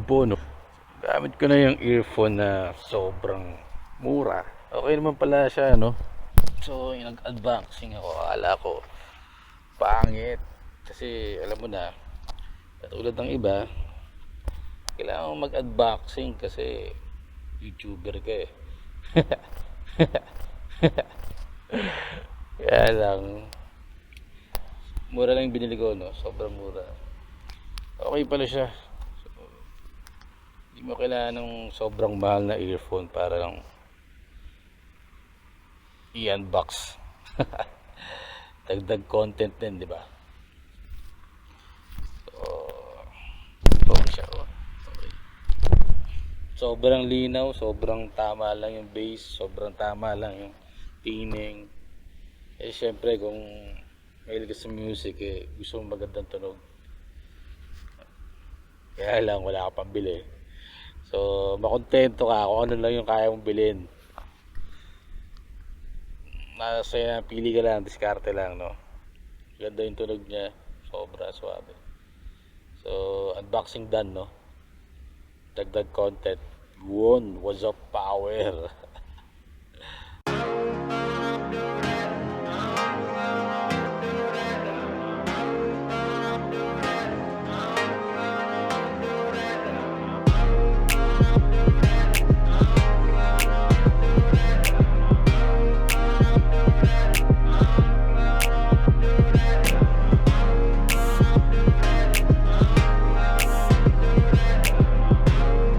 earphone. Gamit ko na yung earphone na sobrang mura. Okay naman pala siya, no? So, yung nag-unboxing ako, akala ko pangit. Kasi, alam mo na, katulad ng iba, kailangan mo mag-unboxing kasi YouTuber ka eh. Kaya lang, mura lang yung binili ko, no? Sobrang mura. Okay pala siya. Hindi mo kailangan ng sobrang mahal na earphone para lang i-unbox. Dagdag content din, di ba? Okay siya, oh. Okay. Sobrang linaw, sobrang tama lang yung bass, sobrang tama lang yung tuning. Eh syempre kung mahilig ka sa music, eh gusto mong magandang tunog. Kaya lang wala ka pambili. So makontento ka kung ano lang yung kaya mong bilhin. Nasa pili ka lang, diskarte lang, no? Ganda yung tunog niya, sobra suabe. So unboxing done, no? Dagdag content. Yun, what's up power?